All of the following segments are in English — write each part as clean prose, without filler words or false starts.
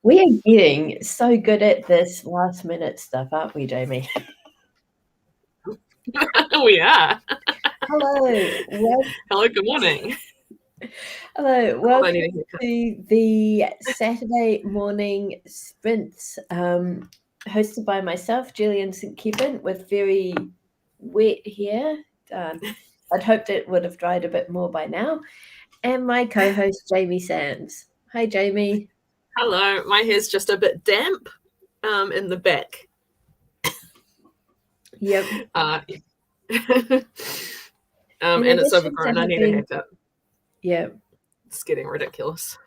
We are getting so good at this last minute stuff, aren't we, Jamie? We are. Hello. Hello, good morning. Hello. I Welcome need a haircut. to the Saturday morning sprints, hosted by myself, Gillian St. Kevin, with very wet hair. I'd hoped it would have dried a bit more by now. And my co-host, Jamie Sands. Hi, Jamie. Hello, my hair's just a bit damp in the back. Yep. And it's overgrown. I need a haircut. Yeah. It's getting ridiculous.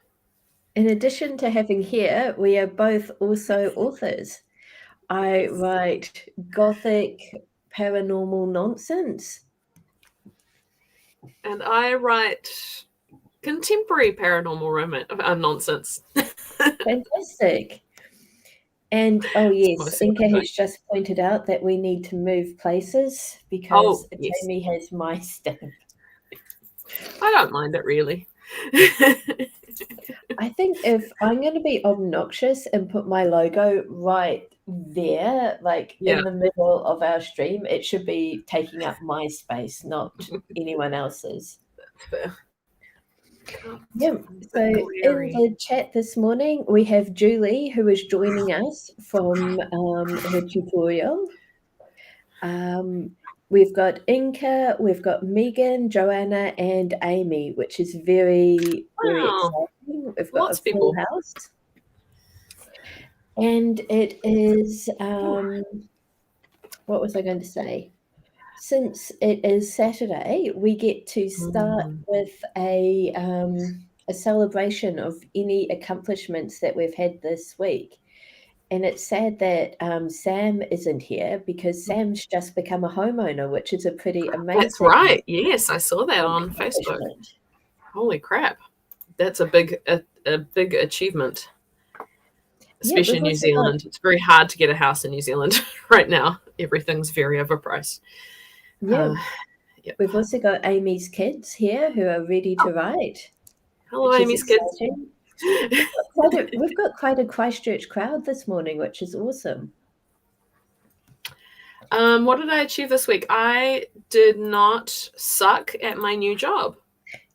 In addition to having hair, we are both also authors. I write gothic paranormal nonsense. And I write contemporary paranormal nonsense. Fantastic. And oh yes, Inka has just pointed out that we need to move places because Jamie has my stamp. I don't mind it really. I think if I'm going to be obnoxious and put my logo right there, like in the middle of our stream, it should be taking up my space, not anyone else's. That's fair. Yeah. So in the chat this morning, we have Julie, who is joining us from her tutorial. We've got Inka, we've got Megan, Joanna, and Amy, which is very, very exciting. We've got a full house. And it is, what was I going to say? Since it is Saturday, we get to start with a celebration of any accomplishments that we've had this week. And it's sad that Sam isn't here because Sam's just become a homeowner, which is a pretty amazing. That's right. Yes, I saw that on Facebook. Holy crap. That's a big achievement. Especially in New Zealand. It's very hard to get a house in New Zealand right now. Everything's very overpriced. Yeah. We've also got Amy's kids here who are ready to write. Hello, Amy's kids. We've got quite a Christchurch crowd this morning, which is awesome. What did I achieve this week? I did not suck at my new job.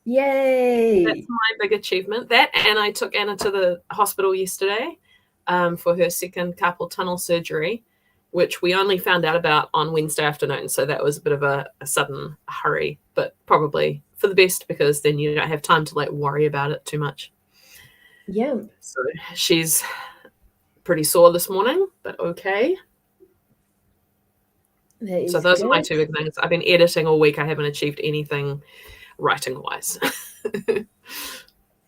Yay! That's my big achievement. That, and I took Anna to the hospital yesterday for her second carpal tunnel surgery, which we only found out about on Wednesday afternoon. So that was a bit of a sudden hurry, but probably for the best because then you don't have time to worry about it too much. Yeah. So she's pretty sore this morning, but okay. So those are my two big things. I've been editing all week. I haven't achieved anything writing-wise.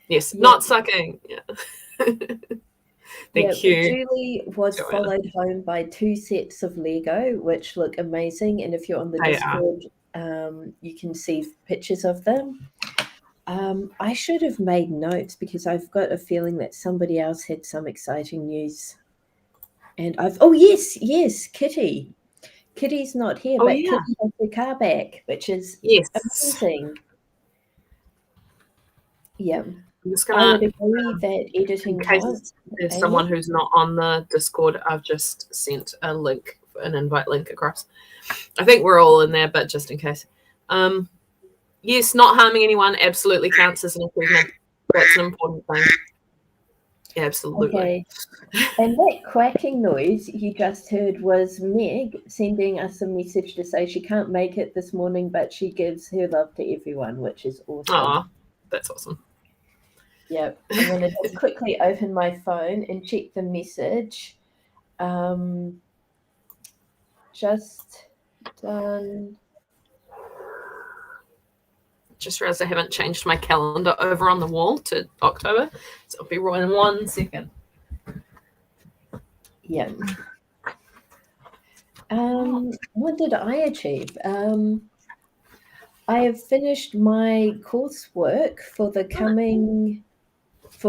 Yes, not sucking. Yeah. Thank you. Julie was followed home by 2 sets of Lego, which look amazing. And if you're on the Discord, you can see pictures of them. I should have made notes because I've got a feeling that somebody else had some exciting news. And yes, Kitty. Kitty's not here, but Kitty has her car back, which is amazing. Yeah. I would agree that editing counts. There's someone who's not on the Discord. I've just sent a link, an invite link across. I think we're all in there, but just in case. Yes, not harming anyone absolutely counts as an achievement. That's an important thing. Yeah, absolutely. Okay. And that quacking noise you just heard was Meg sending us a message to say she can't make it this morning, but she gives her love to everyone, which is awesome. Oh, that's awesome. Yep. I'm going to just quickly open my phone and check the message. Just done. Just realized I haven't changed my calendar over on the wall to October, so I'll be right in 1 second. Yeah. What did I achieve? I have finished my coursework for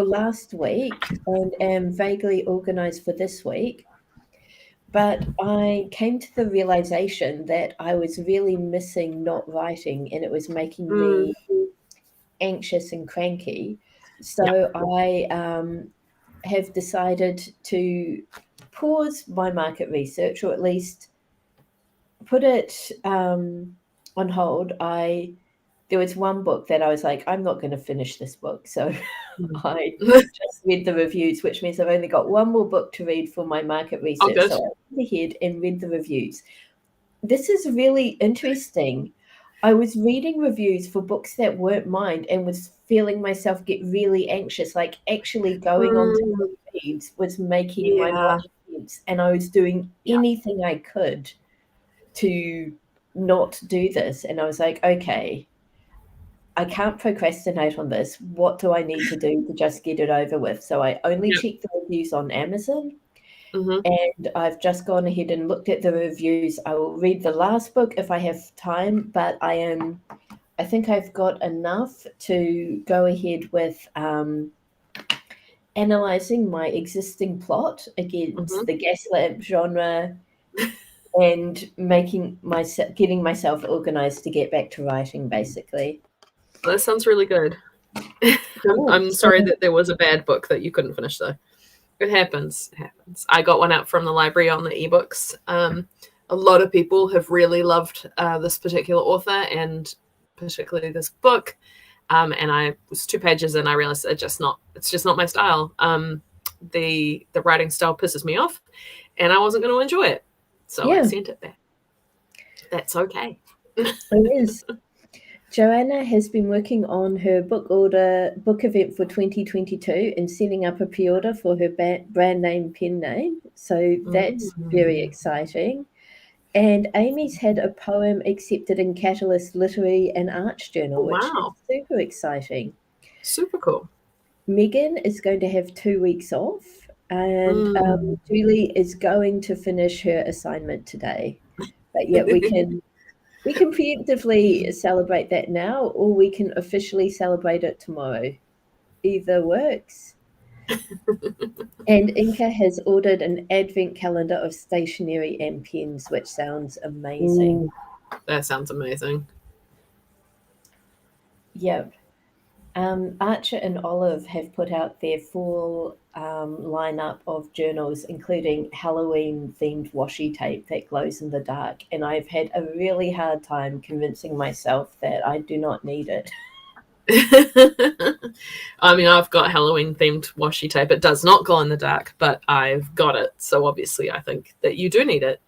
last week and am vaguely organized for this week. But I came to the realization that I was really missing not writing, and it was making me anxious and cranky. So I have decided to pause my market research, or at least put it on hold. There was one book that I was like, I'm not going to finish this book. So I just read the reviews, which means I've only got one more book to read for my market research. good. So I went ahead and read the reviews. This is really interesting. I was reading reviews for books that weren't mine and was feeling myself get really anxious, like actually going on to reads was making my mind tense, and I was doing anything I could to not do this. And I was like, okay, I can't procrastinate on this. What do I need to do to just get it over with? So I only checked the reviews on Amazon. And I've just gone ahead and looked at the reviews. I will read the last book if I have time, but I think I've got enough to go ahead with analysing my existing plot against the gaslamp genre and getting myself organised to get back to writing, basically. Well, that sounds really good. I'm sorry that there was a bad book that you couldn't finish, though. It happens. It happens. I got one out from the library on the ebooks. A lot of people have really loved this particular author and particularly this book. And I was 2 pages and I realized it's just not my style. The writing style pisses me off and I wasn't going to enjoy it. So I sent it back. That's okay. It is. Joanna has been working on her book event for 2022 and setting up a pre-order for her brand name pen name. So that's very exciting. And Amy's had a poem accepted in Catalyst Literary and Arts Journal, which is super exciting. Super cool. Megan is going to have 2 weeks off, and Julie is going to finish her assignment today. But yet we can preemptively celebrate that now, or we can officially celebrate it tomorrow. Either works. And Inka has ordered an advent calendar of stationery and pens, which sounds amazing. That sounds amazing. Yep. Archer and Olive have put out their full lineup of journals, including Halloween-themed washi tape that glows in the dark. And I've had a really hard time convincing myself that I do not need it. I mean, I've got Halloween-themed washi tape. It does not glow in the dark, but I've got it. So obviously I think that you do need it.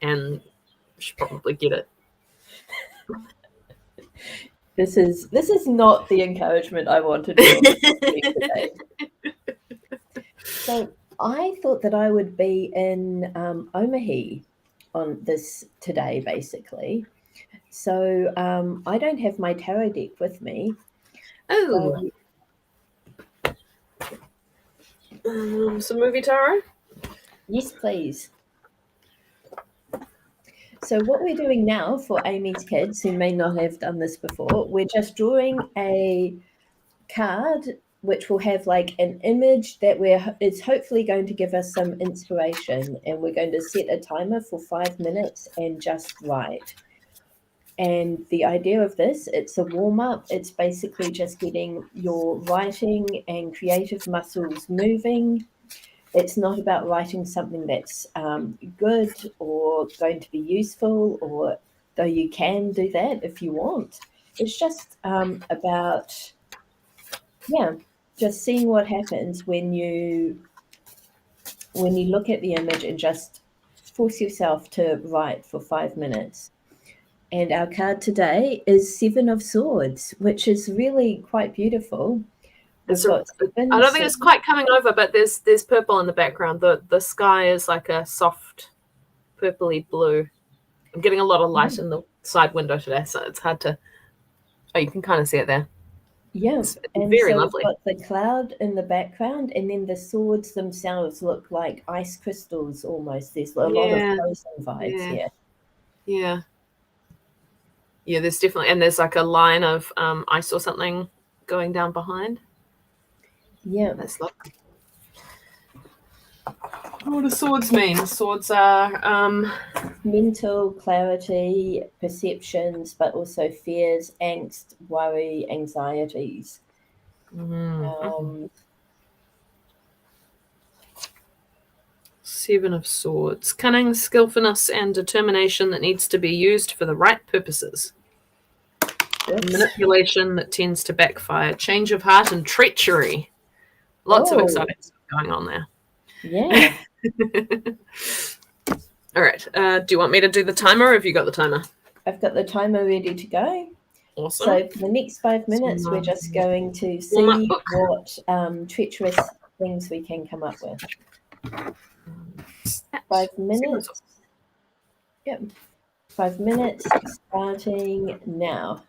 And you should probably get it. This is not the encouragement I wanted today. So I thought that I would be in Omahi on this today, basically. So I don't have my tarot deck with me. Oh. Some movie tarot? Yes, please. So what we're doing now for Amy's kids who may not have done this before, we're just drawing a card which will have like an image that it's hopefully going to give us some inspiration, and we're going to set a timer for 5 minutes and just write. And the idea of this, it's a warm-up. It's basically just getting your writing and creative muscles moving. It's not about writing something that's good or going to be useful, or though you can do that if you want. It's just about, just seeing what happens when you look at the image and just force yourself to write for 5 minutes. And our card today is 7 of Swords, which is really quite beautiful. I don't think it's quite coming over, but there's purple in the background. The sky is like a soft purpley blue. I'm getting a lot of light in the side window today, so it's hard to. Oh, you can kind of see it there. Yeah, it's very lovely. We've got the cloud in the background, and then the swords themselves look like ice crystals almost. There's a lot of frozen vibes here. Yeah. Yeah, there's definitely, and there's like a line of ice or something going down behind. Yeah. That's lovely. What do swords mean? Swords are mental clarity, perceptions, but also fears, angst, worry, anxieties. Seven of Swords. Cunning, skillfulness, and determination that needs to be used for the right purposes. Yes. Manipulation that tends to backfire. Change of heart and treachery. Lots of exciting stuff going on there. Yeah. All right. Do you want me to do the timer, or have you got the timer? I've got the timer ready to go. Awesome. So for the next 5 minutes, we're just going to see what treacherous things we can come up with. 5 minutes. Yep. 5 minutes starting now.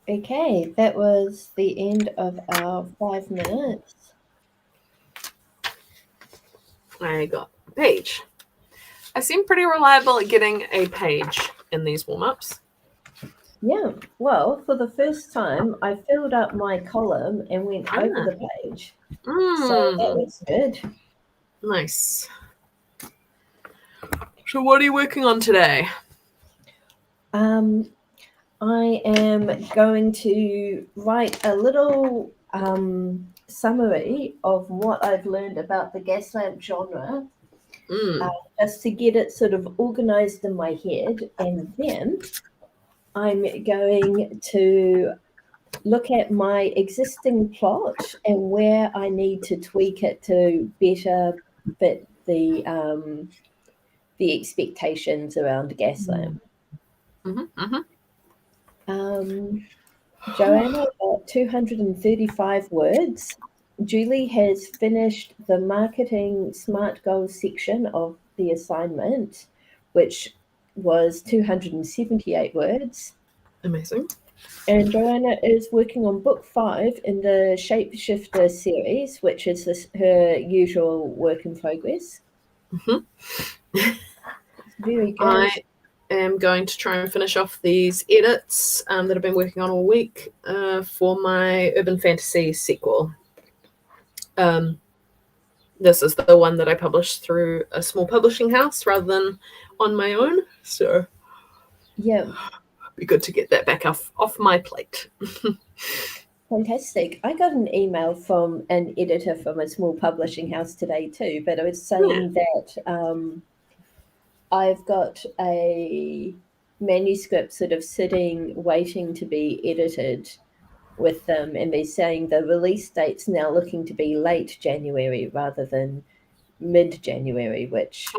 Okay, that was the end of our 5 minutes. I got a page. I seem pretty reliable at getting a page in these warm-ups. Yeah, well, for the first time, I filled up my column and went over the page. So that was good. Nice. So what are you working on today? I am going to write a little summary of what I've learned about the gas lamp genre, just to get it sort of organized in my head. And then I'm going to look at my existing plot and where I need to tweak it to better fit the expectations around Gaslamp. Joanna got 235 words. Julie has finished the marketing smart goals section of the assignment, which was 278 words. Amazing. And Joanna is working on book 5 in the Shapeshifter series, which is her usual work in progress. Very good. I am going to try and finish off these edits that I've been working on all week for my urban fantasy sequel. This is the one that I published through a small publishing house rather than on my own. So yeah, it'd be good to get that back off my plate. Fantastic. I got an email from an editor from a small publishing house today too, but I was saying that I've got a manuscript sort of sitting waiting to be edited with them, and they're saying the release date's now looking to be late January rather than mid-January, which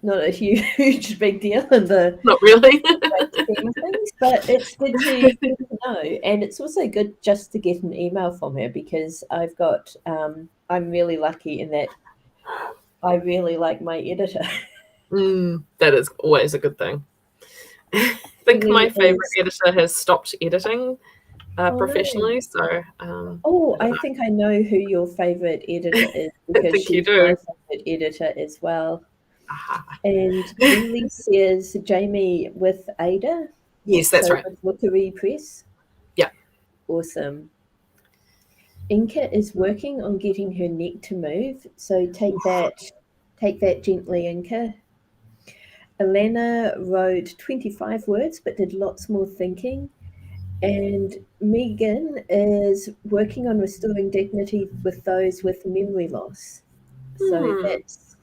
not a huge big deal in the not really scheme of things, but it's good to know. And it's also good just to get an email from her, because I've got I'm really lucky in that I really like my editor. That is always a good thing. I think my favorite editor has stopped editing professionally. So I think I know who your favorite editor is, because she's my favorite editor as well. And Julie says Jamie with Ada. Yes, that's right. With Rookery Press. Yeah. Awesome. Inka is working on getting her neck to move, so take that gently, Inka. Elena wrote 25 words but did lots more thinking. And Megan is working on restoring dignity with those with memory loss. So that's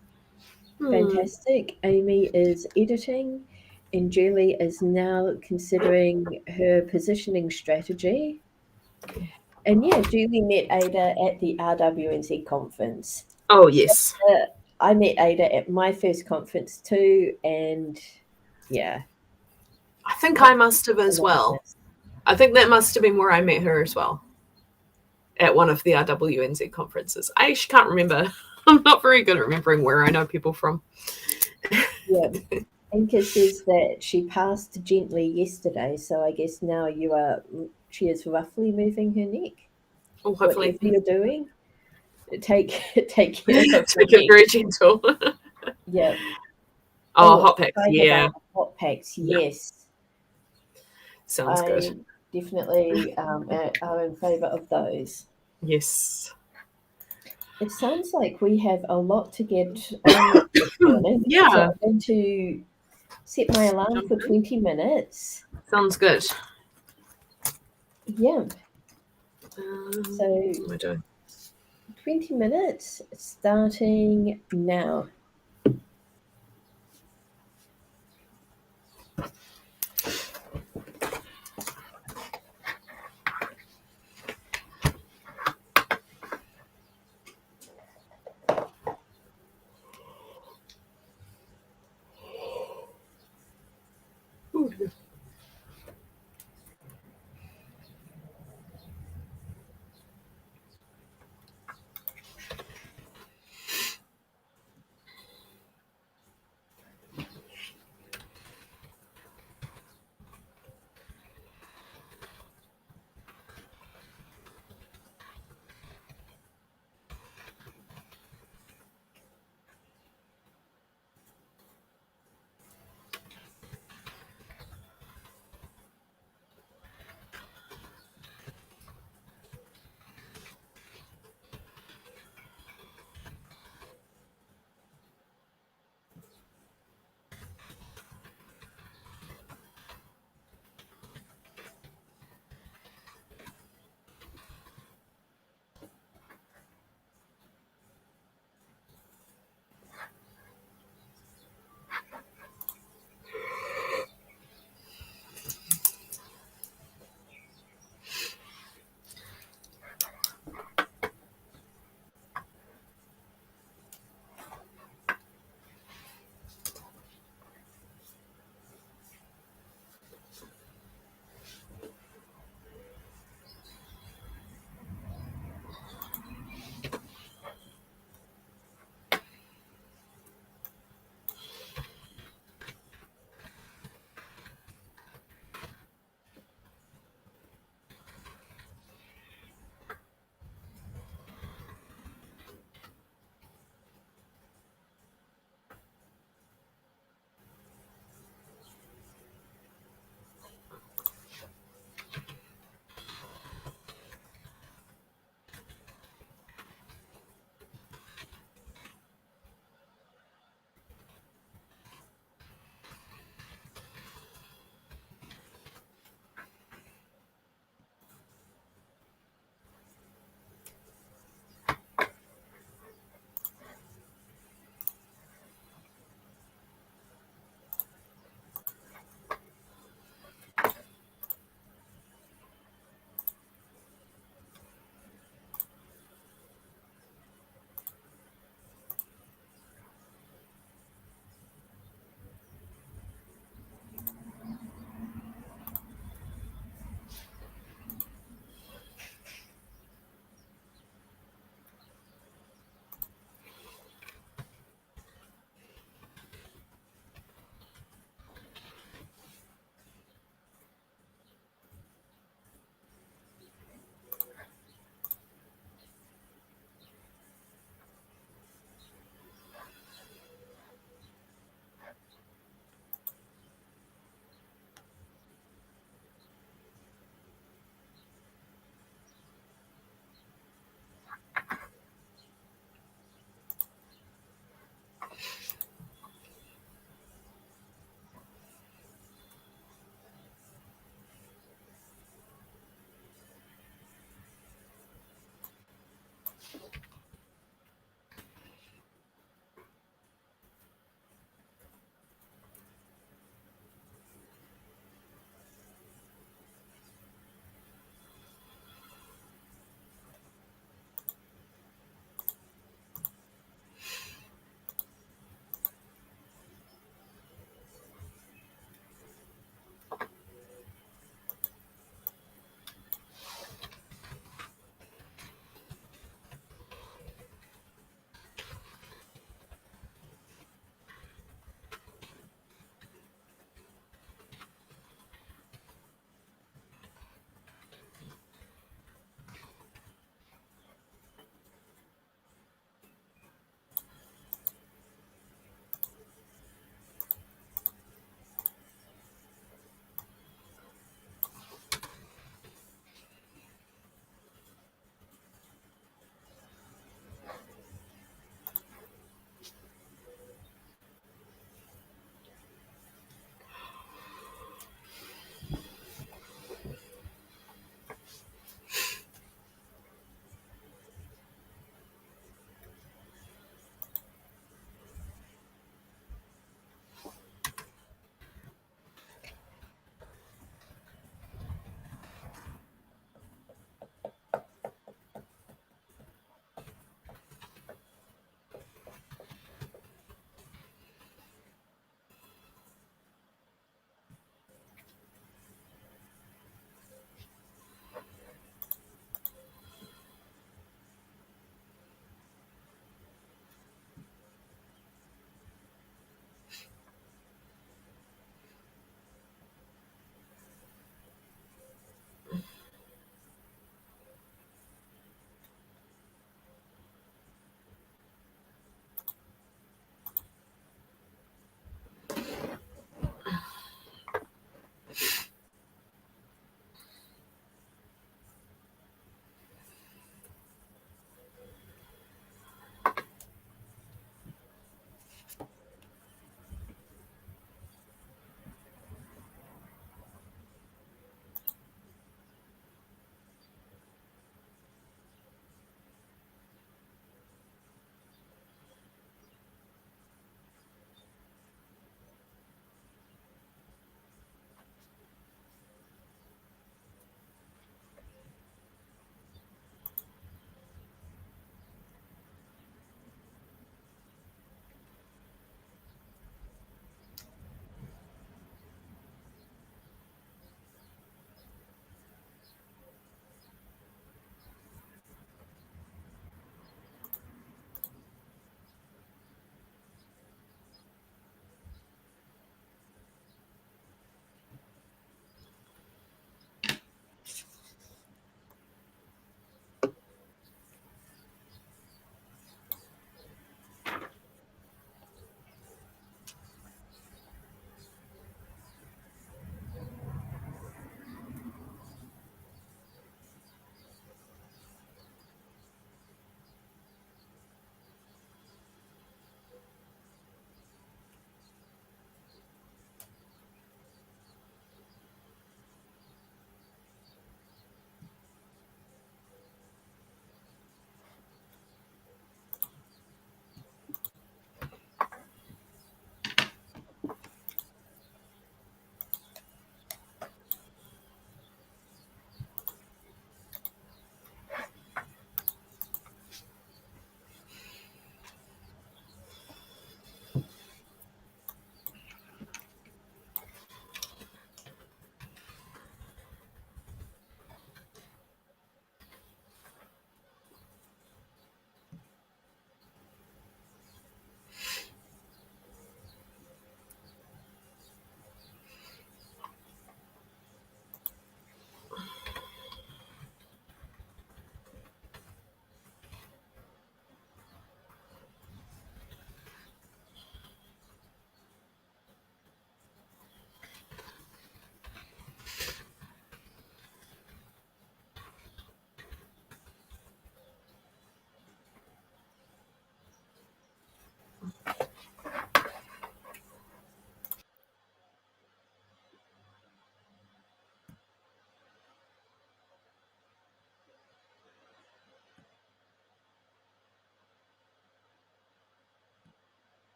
fantastic. Amy is editing, and Julie is now considering her positioning strategy. And yeah, Julie met Ada at the RWNZ conference. Oh, yes. I met Ada at my first conference too, and yeah. I think I must have as well. I think that must have been where I met her as well, at one of the RWNZ conferences. I actually can't remember. I'm not very good at remembering where I know people from. Yeah. Inka says that she passed gently yesterday, so I guess now she is roughly moving her neck. Oh, hopefully. Whatever you're doing, take care of Take it very gentle. Yeah. Oh, hot packs, yeah. Hot packs, yes. Sounds good. Definitely are in favour of those. Yes. It sounds like we have a lot to get on this morning. Yeah. So I'm going to set my alarm for 20 minutes. Sounds good. Yeah. So what am I doing? 20 minutes starting now.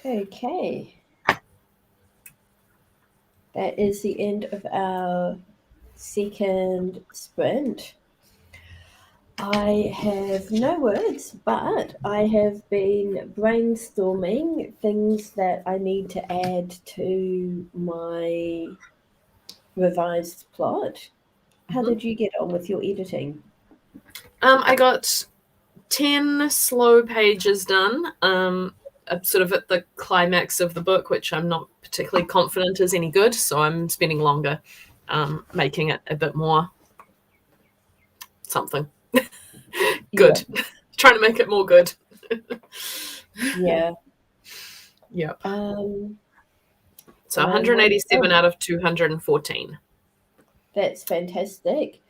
Okay. That is the end of our second sprint. I have no words, but I have been brainstorming things that I need to add to my revised plot. How did you get on with your editing? I got 10 slow pages done, sort of at the climax of the book, which I'm not particularly confident is any good, so I'm spending longer making it a bit more something good. Yeah. Trying to make it more good. Yeah. Yep. So 187 out of 214. That's fantastic.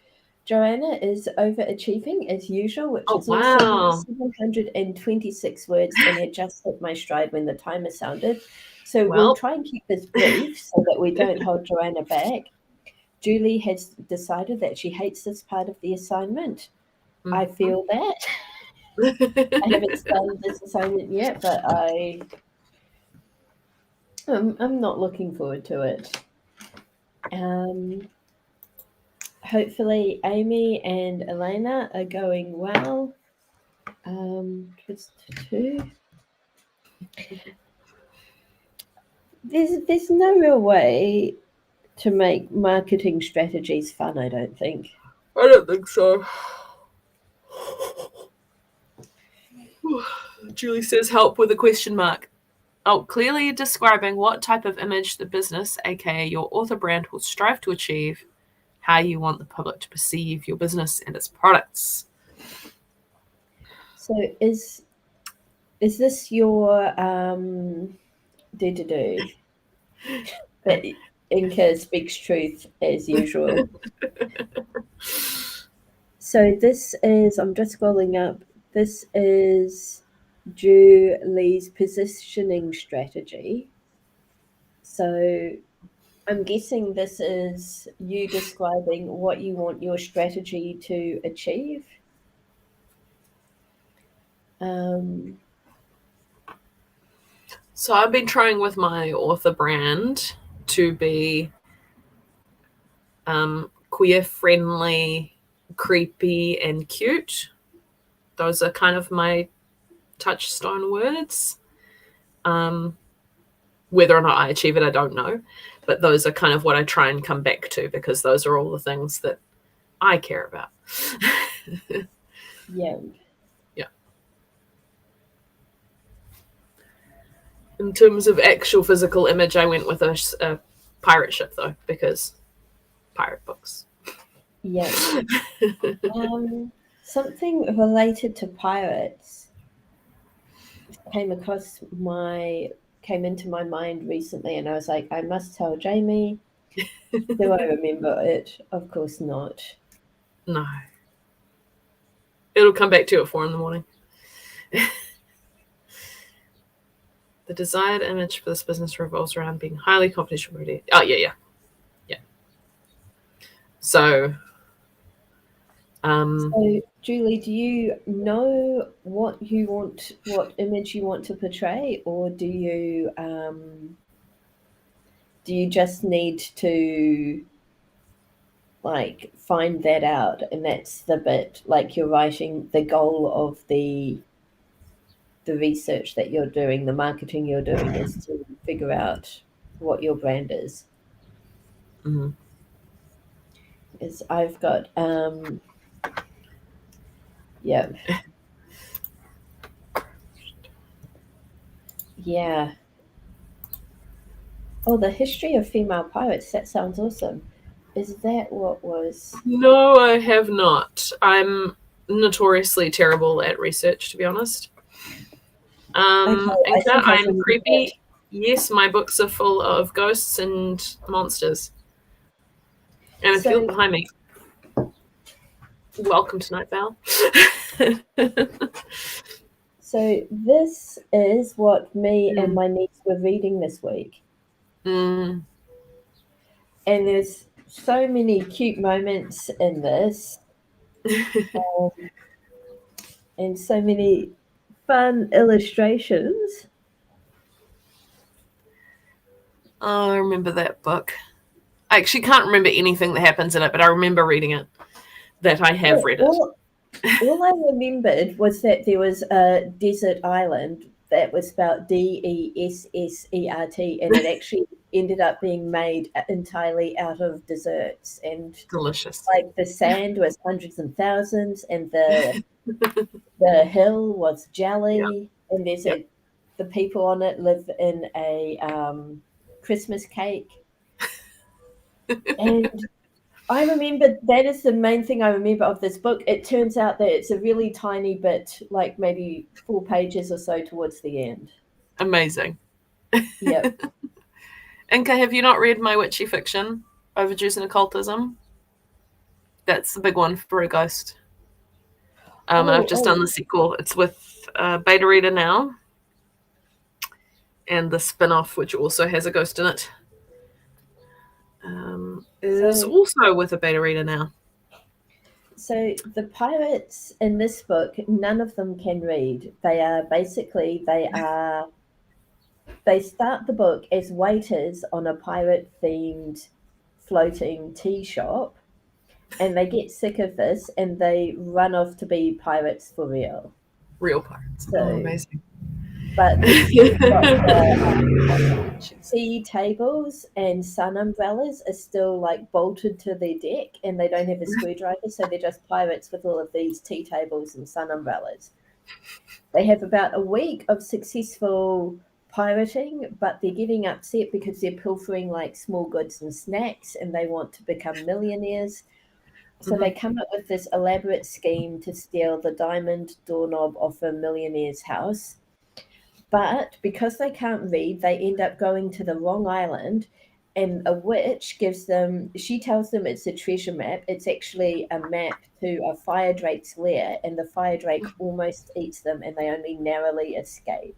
Joanna is overachieving as usual, which is wow. also 726 words, and it just hit my stride when the timer sounded. So we'll try and keep this brief so that we don't hold Joanna back. Julie has decided that she hates this part of the assignment. I feel that. I haven't started this assignment yet, but I'm not looking forward to it. Hopefully Amy and Elena are going well. There's no real way to make marketing strategies fun, I don't think. I don't think so. Julie says help with a question mark. Oh, clearly describing what type of image the business, aka your author brand, will strive to achieve, how you want the public to perceive your business and its products. So is this your do? But Inca speaks truth as usual. So this is, I'm just scrolling up, this is Julie's positioning strategy. So I'm guessing this is you describing what you want your strategy to achieve. So I've been trying with my author brand to be queer friendly, creepy, and cute. Those are kind of my touchstone words. Whether or not I achieve it, I don't know. But those are kind of what I try and come back to, because those are all the things that I care about. Yeah. In terms of actual physical image, I went with a pirate ship, though, because pirate books. Yeah. Something related to pirates came into my mind recently, and I was like, I must tell Jamie. Do I remember it? Of course not. No. It'll come back to you at 4 a.m. The desired image for this business revolves around being highly confidential. Oh, yeah. So, Julie, do you know what image you want to portray, or do you just need to like find that out, and that's the bit, like you're writing the goal of the research that you're doing, the marketing you're doing, is to figure out what your brand is? Is I've got yeah. Oh, the history of female pirates, that sounds awesome. Is that what was? No, I have not. I'm notoriously terrible at research, to be honest. Okay, I'm creepy. Yes, my books are full of ghosts and monsters. And if you look behind me, welcome to Night Vale. So this is what me and my niece were reading this week. And there's so many cute moments in this. and so many fun illustrations. Oh, I remember that book. I actually can't remember anything that happens in it, but I remember reading it. That I have read it. All I remembered was that there was a desert island that was spelled Dessert, and it actually ended up being made entirely out of desserts. And Delicious. like the sand was hundreds and thousands, and the hill was jelly, and the people on it live in a Christmas cake. And I remember that is the main thing I remember of this book. It turns out that it's a really tiny bit, like maybe 4 pages or so towards the end. Amazing. Yep. Inka, have you not read my witchy fiction, Overdues and Occultism? That's the big one for a ghost. And I've just done the sequel. It's with beta reader now. And the spin-off, which also has a ghost in it, is also with a beta reader now. So the pirates in this book, none of them can read. They start the book as waiters on a pirate-themed floating tea shop, and they get sick of this and they run off to be pirates for real. Real pirates. So, amazing. But the tea tables and sun umbrellas are still like bolted to their deck, and they don't have a screwdriver, so they're just pirates with all of these tea tables and sun umbrellas. They have about a week of successful pirating, but they're getting upset because they're pilfering like small goods and snacks, and they want to become millionaires. So they come up with this elaborate scheme to steal the diamond doorknob off a millionaire's house. But because they can't read, they end up going to the wrong island, and a witch she tells them it's a treasure map. It's actually a map to a fire drake's lair, and the fire drake almost eats them, and they only narrowly escape.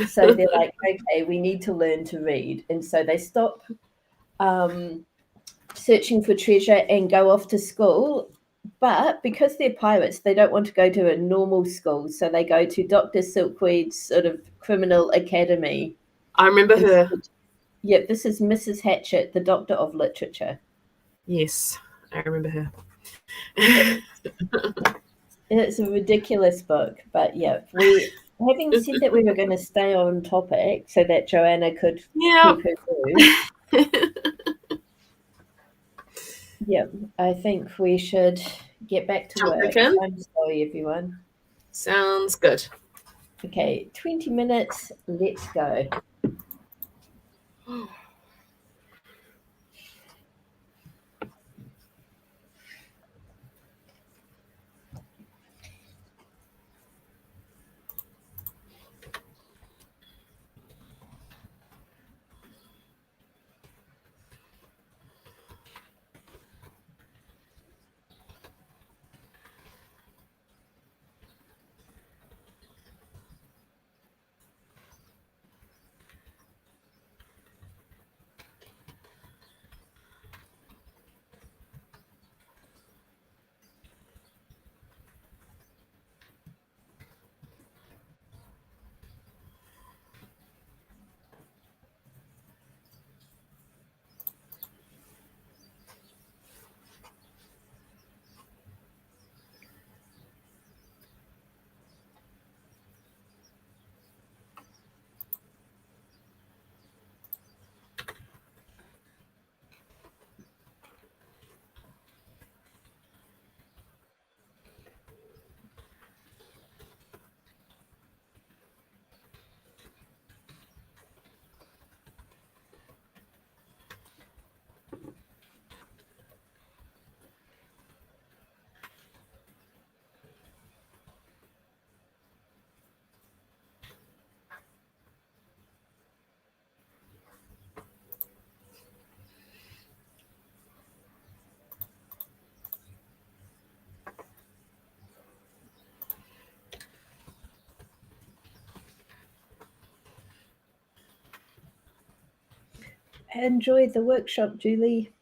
So they're like, okay, we need to learn to read. And so they stop searching for treasure and go off to school. But because they're pirates, they don't want to go to a normal school, so they go to Dr. Silkweed's sort of criminal academy. I remember her. Yep, this is Mrs. Hatchet, the Doctor of Literature. Yes, I remember her. It's a ridiculous book, but yeah, having said that we were going to stay on topic so that Joanna could keep her through. Yeah, I think we should get back to work. I'm sorry, everyone. Sounds good. Okay, 20 minutes. Let's go. Enjoy the workshop, Julie.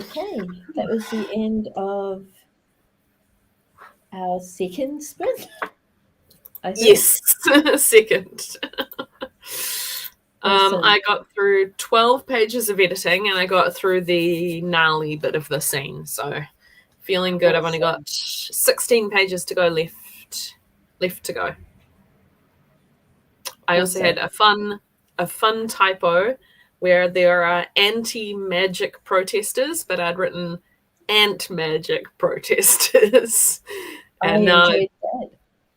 Okay, that was the end of our second sprint. Yes, second. Awesome. I got through 12 pages of editing and I got through the gnarly bit of the scene. So feeling good. Awesome. I've only got 16 pages to go left to go. I also had a fun typo where there are anti-magic protesters, but I'd written ant-magic protesters. And I enjoyed that.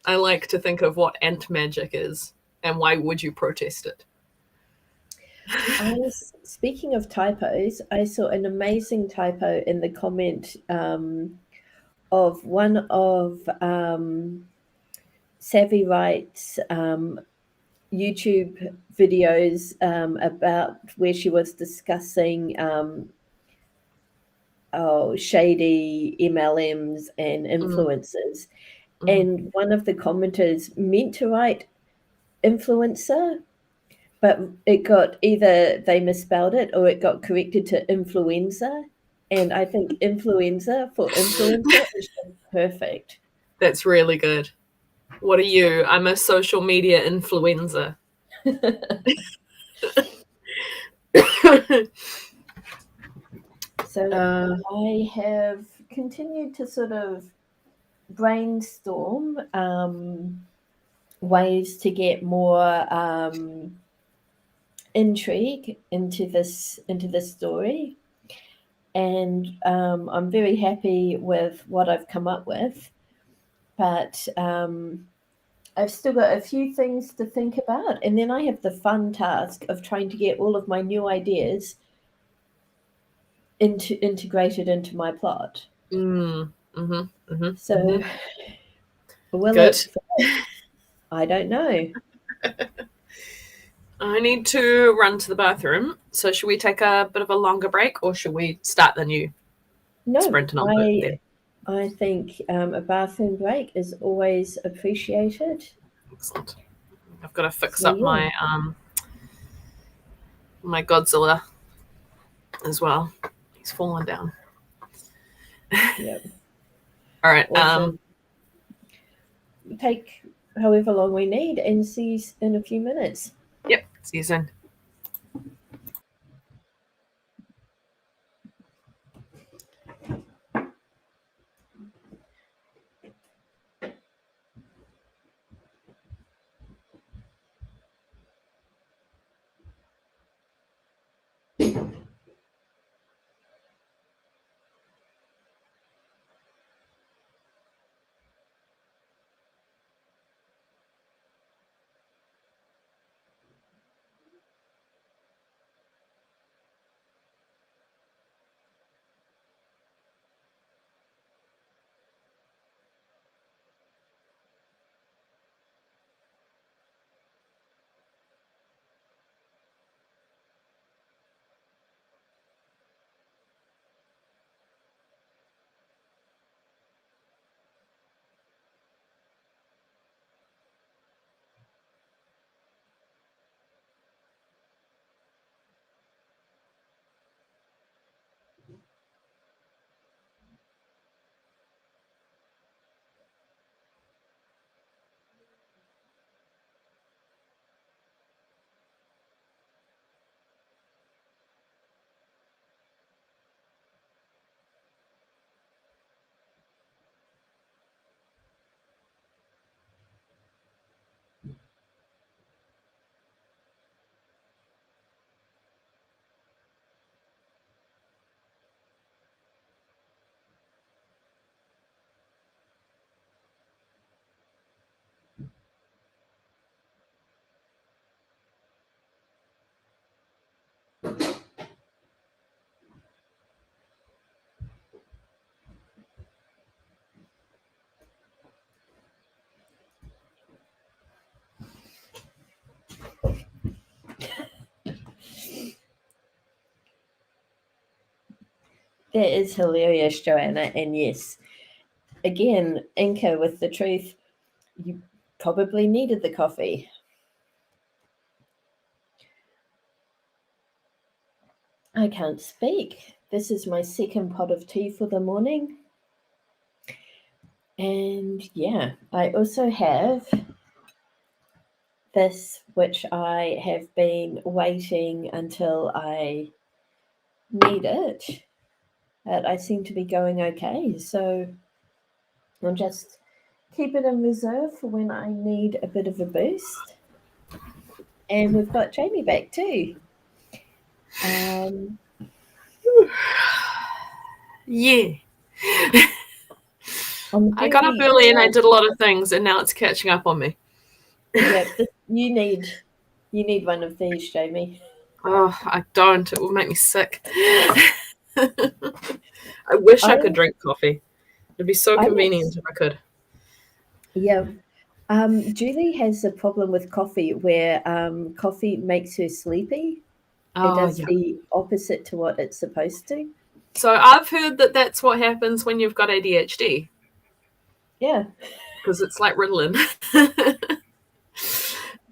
I like to think of what ant-magic is and why would you protest it? Speaking of typos, I saw an amazing typo in the comment of one of Savvy Wright's YouTube videos about where she was discussing shady MLMs and influencers. And one of the commenters meant to write influencer, but it got either they misspelled it or it got corrected to influenza. And I think influenza for influencer is perfect. That's really good. What are you? I'm a social media influencer. So I have continued to sort of brainstorm ways to get more intrigue into this story, and I'm very happy with what I've come up with, but I've still got a few things to think about, and then I have the fun task of trying to get all of my new ideas integrated into my plot. So will it? I don't know. I need to run to the bathroom. So should we take a bit of a longer break or should we start the new sprint? I think a bathroom break is always appreciated. Excellent. I've got to fix up my my Godzilla as well. He's fallen down. Yep. All right. Awesome. Take however long we need and see you in a few minutes. Yep. See you soon. That is hilarious, Joanna. And yes, again, Inca with the truth. You probably needed the coffee. I can't speak. this is my second pot of tea for the morning. And yeah, I also have this, which I have been waiting until I need it. But I seem to be going okay. So I'll just keep it in reserve for when I need a bit of a boost. And we've got Jamie back too. Yeah. I got up very early and I did a lot of things, and now it's catching up on me. Yeah, you need one of these, Jamie. Oh, I don't. It will make me sick. I wish I could drink coffee. It'd be so convenient if I could. Yeah. Julie has a problem with coffee where coffee makes her sleepy. It does the opposite to what it's supposed to. So I've heard that that's what happens when you've got ADHD. Yeah. Because it's like Ritalin.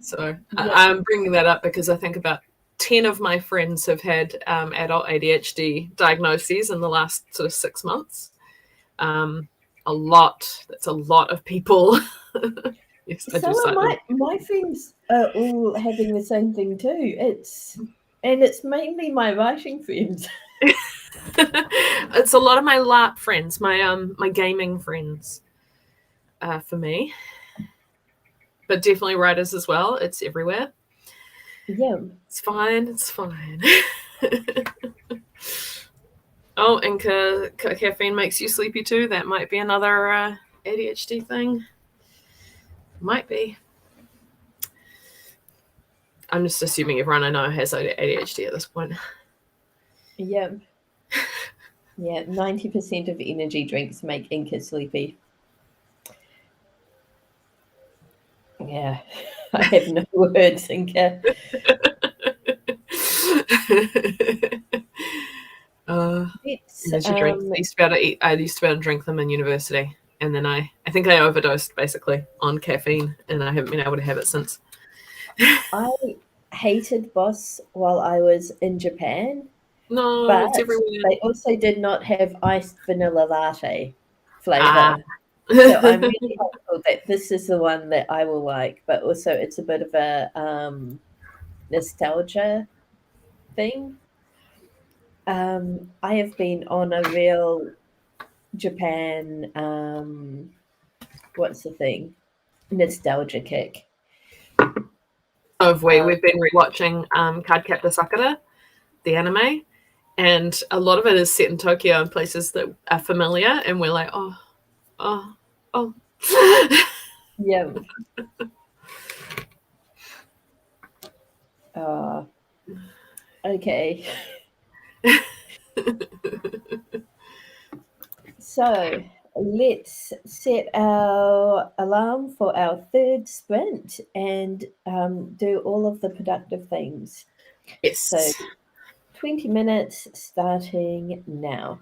So I'm bringing that up because I think about 10 of my friends have had adult ADHD diagnoses in the last sort of 6 months. A lot. That's a lot of people. Yes, I do cite them. My friends are all having the same thing too. It's mainly my writing friends. It's a lot of my LARP friends, my gaming friends, for me. But definitely writers as well. It's everywhere. Yeah. It's fine. It's fine. Oh, and caffeine makes you sleepy too. That might be another ADHD thing. Might be. I'm just assuming everyone I know has ADHD at this point. Yeah. Yeah, 90% of energy drinks make Inca sleepy. Yeah, I have no words, Inca. Energy drinks. I used to be able to drink them in university, and then I think I overdosed basically on caffeine, and I haven't been able to have it since. I hated Boss while I was in Japan. No, but it's everywhere. They also did not have iced vanilla latte flavor. So I'm really hopeful that this is the one that I will like, but also it's a bit of a nostalgia thing. I have been on a real Japan, what's the thing? Nostalgia kick. We've been rewatching Cardcaptor Sakura, the anime, and a lot of it is set in Tokyo and places that are familiar, and we're like, oh. Yeah. Okay. So let's set our alarm for our third sprint and do all of the productive things. Yes. So 20 minutes starting now.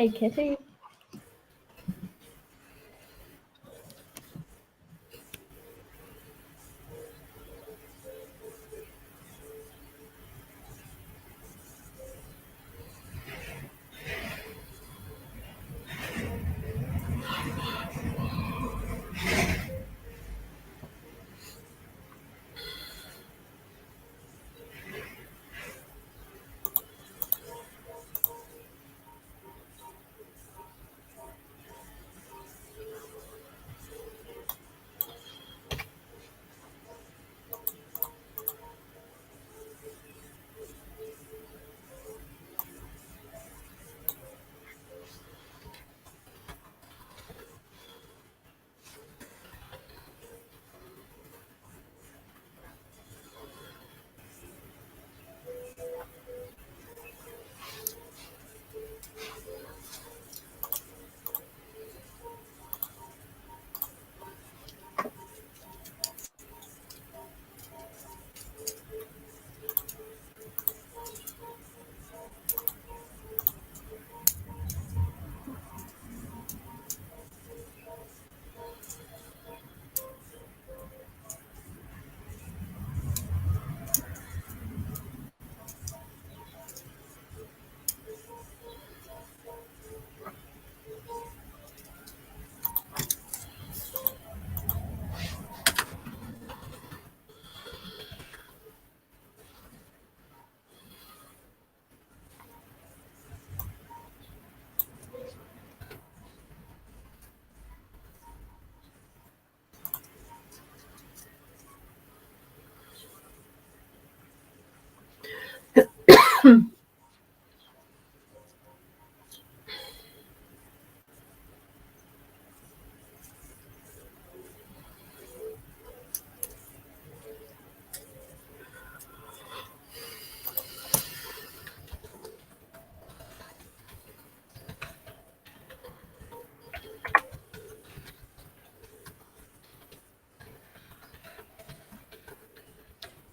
Hey, Kitty.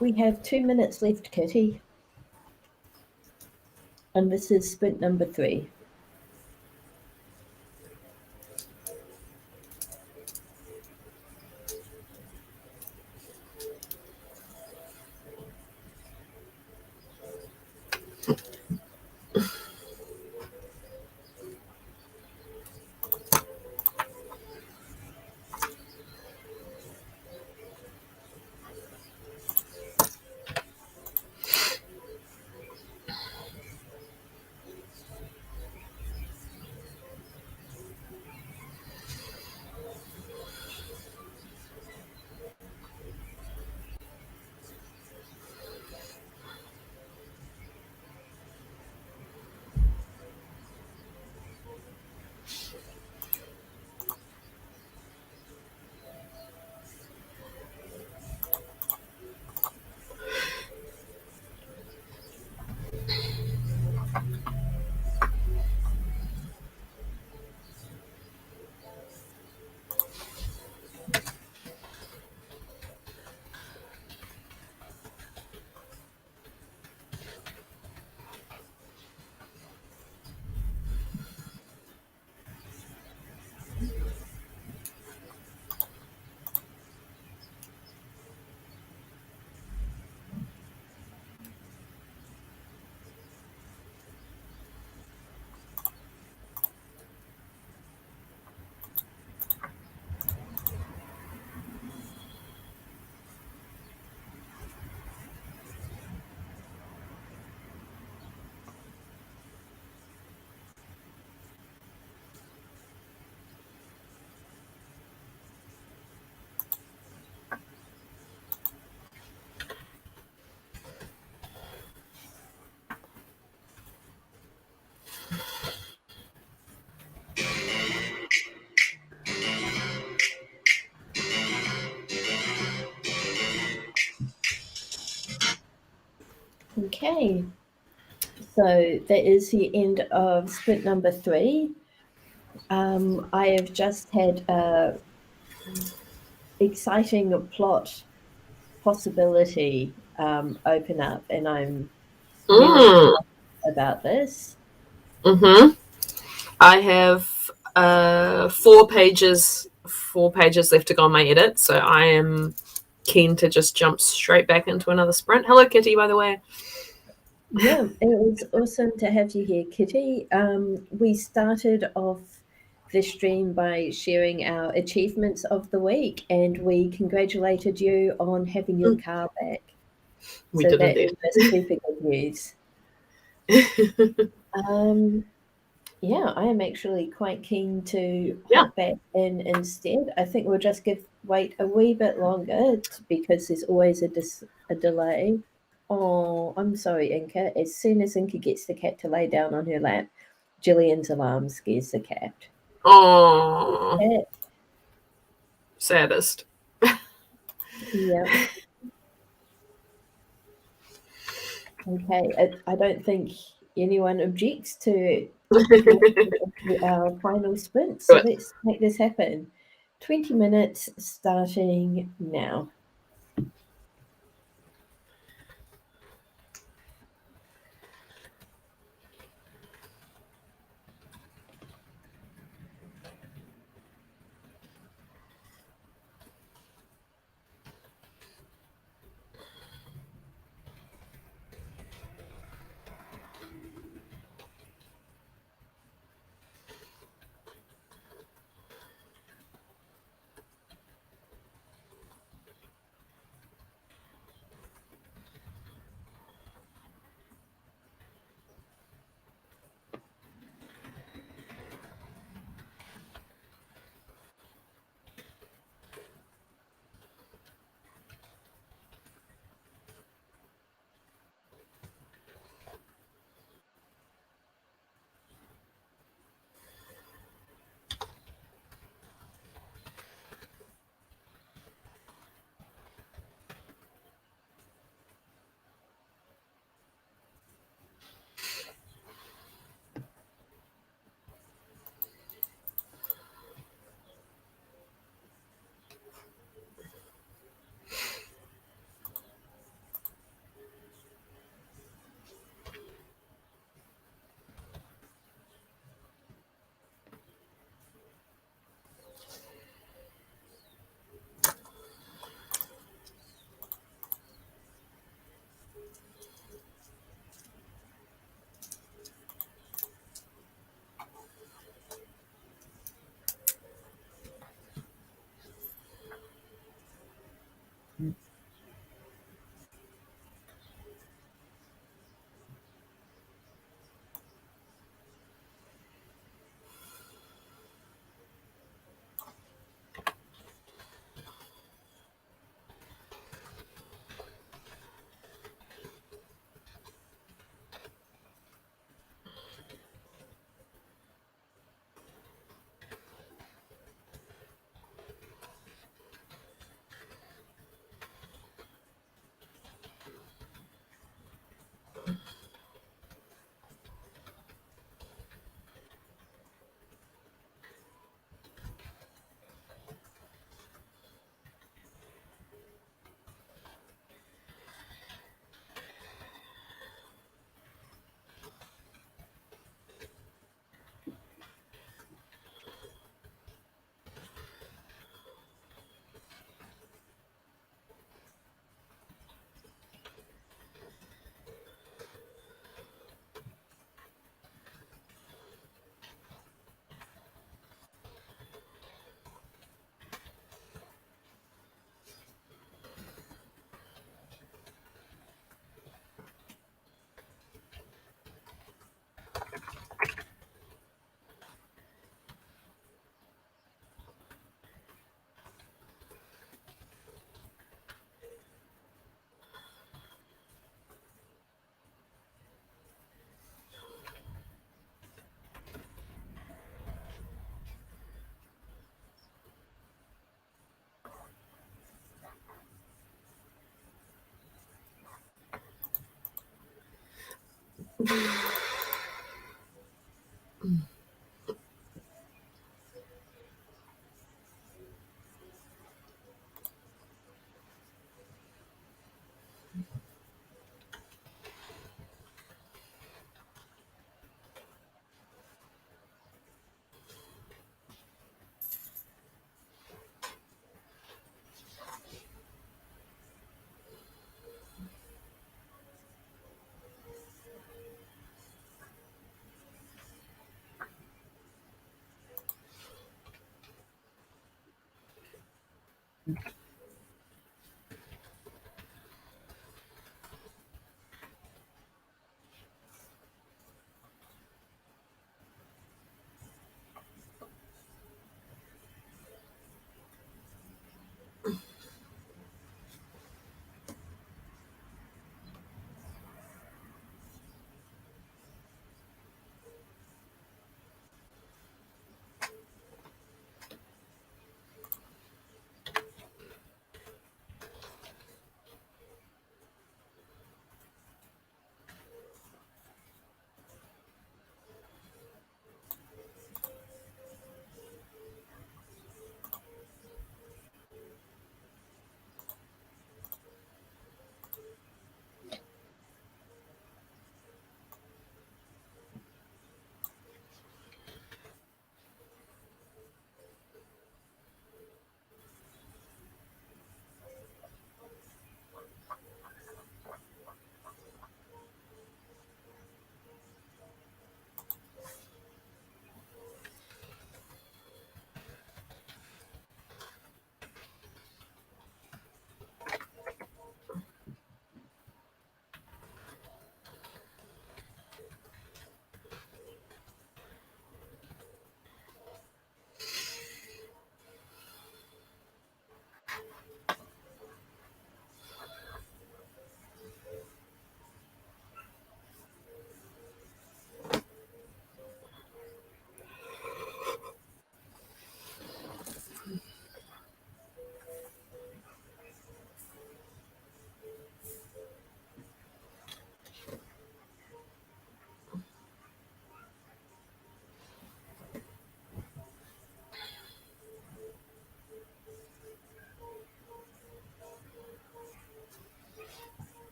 We have 2 minutes left, Kitty. And this is sprint number 3. Okay. So that is the end of sprint number 3. I have just had a exciting plot possibility open up, and I'm really excited about this. Mm-hmm. I have 4 pages left to go on my edit, so I am keen to just jump straight back into another sprint. Hello, Kitty, by the way. Yeah, it was awesome to have you here, Kitty. We started off the stream by sharing our achievements of the week, and we congratulated you on having your car back. We So did that indeed. is super good news. Yeah, I am actually quite keen to hop back in instead. I think we'll just wait a wee bit longer because there's always a delay. Oh, I'm sorry, Inca. As soon as Inca gets the cat to lay down on her lap, Gillian's alarm scares the cat. Oh, Cat. saddest. Yeah. Okay. I don't think anyone objects to our final sprint, so let's make this happen. 20 minutes starting now.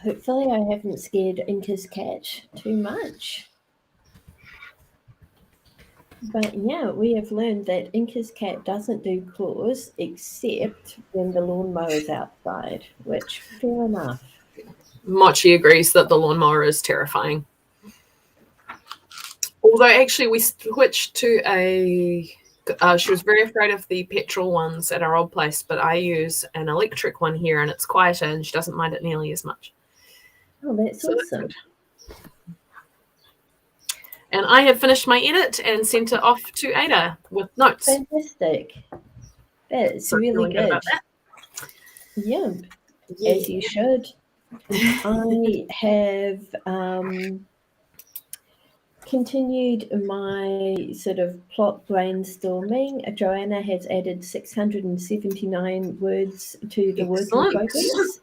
Hopefully I haven't scared Inca's cat too much. But yeah, we have learned that Inca's cat doesn't do claws except when the lawnmower is outside, which fair enough. Mochi agrees that the lawnmower is terrifying. Although actually we switched to she was very afraid of the petrol ones at our old place, but I use an electric one here and it's quieter and she doesn't mind it nearly as much. Oh, that's awesome. And I have finished my edit and sent it off to Ada with notes. Fantastic. That's really good. Yeah, as you should. I have continued my sort of plot brainstorming. Joanna has added 679 words to the work in progress.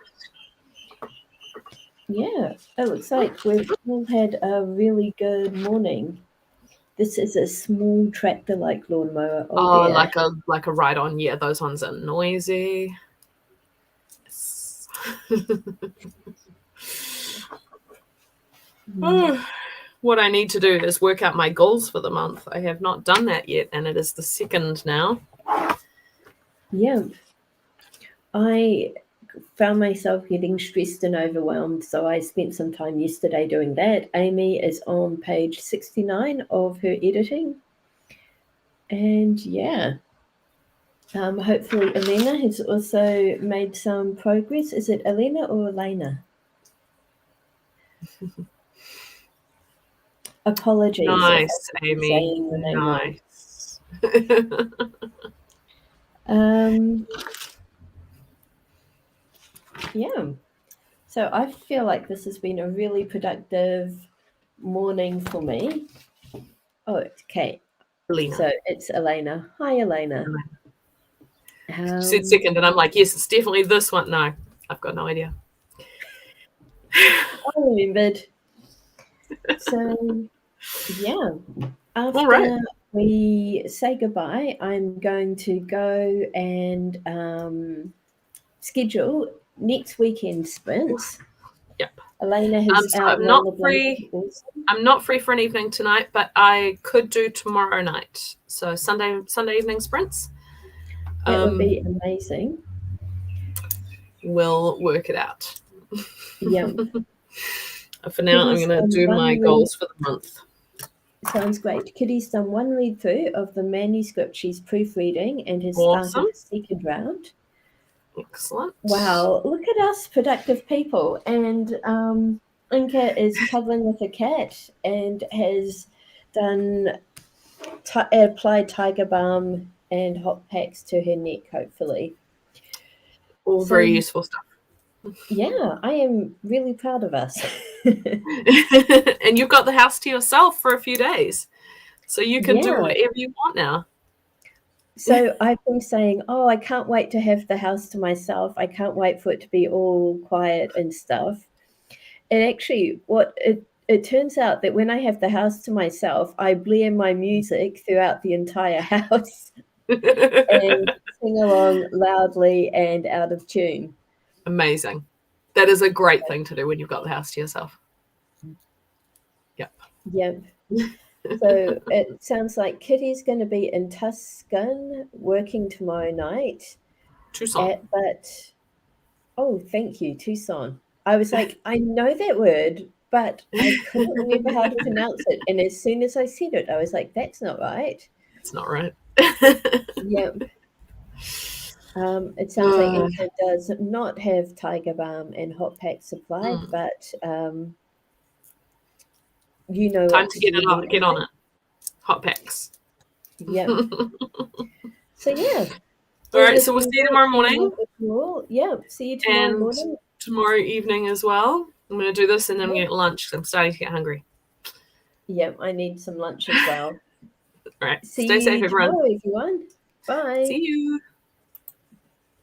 Yeah, it looks like we've all had a really good morning. This is a small tractor-like lawnmower. Oh, like a ride-on. Yeah, those ones are noisy. Yes. What I need to do is work out my goals for the month. I have not done that yet, and it is the 2nd now. Yeah. I found myself getting stressed and overwhelmed, so I spent some time yesterday doing that. Amy is on page 69 of her editing. And yeah, hopefully Elena has also made some progress. Is it Elena or Elena? Apologies. Nice, Amy. Nice. Yeah. So I feel like this has been a really productive morning for me. Oh, okay. Elena. So it's Elena. Hi, Elena. She said 2nd, and I'm like, yes, it's definitely this one. No, I've got no idea. I remembered. So, yeah. After we say goodbye, I'm going to go and schedule next weekend sprints. Yep. Elena has I'm not free. I'm not free for an evening tonight, but I could do tomorrow night. So Sunday evening sprints. That would be amazing. We'll work it out. Yeah. For now, I'm going to do my goals for the month. Sounds great. Kitty's done one read through of the manuscript she's proofreading and has started the 2nd round. Excellent. Wow, look at us productive people. And Inca is cuddling with a cat and has done applied tiger balm and hot packs to her neck, hopefully. All very useful stuff. Yeah, I am really proud of us. And you've got the house to yourself for a few days. So you can do whatever you want now. So I've been saying, I can't wait to have the house to myself. I can't wait for it to be all quiet and stuff. And actually, it turns out that when I have the house to myself, I blare my music throughout the entire house and sing along loudly and out of tune. Amazing. That is a great thing to do when you've got the house to yourself. Yep. Yep. So it sounds like Kitty's going to be in Tuscan working tomorrow night. Tucson. Thank you, Tucson. I was like, I know that word, but I couldn't remember how to pronounce it. And as soon as I said it, I was like, that's not right. It's not right. Yep. It sounds like Inca does not have tiger balm and hot pack supplied, but you know, time to get on it. Hot packs. Yeah. So yeah. All right. So we'll see you tomorrow morning. Yeah. See you tomorrow morning. Tomorrow evening as well. I'm going to do this and then I'm going to get lunch because I'm starting to get hungry. Yeah, I need some lunch as well. All right. Stay safe, everyone. Tomorrow, everyone. Bye. See you.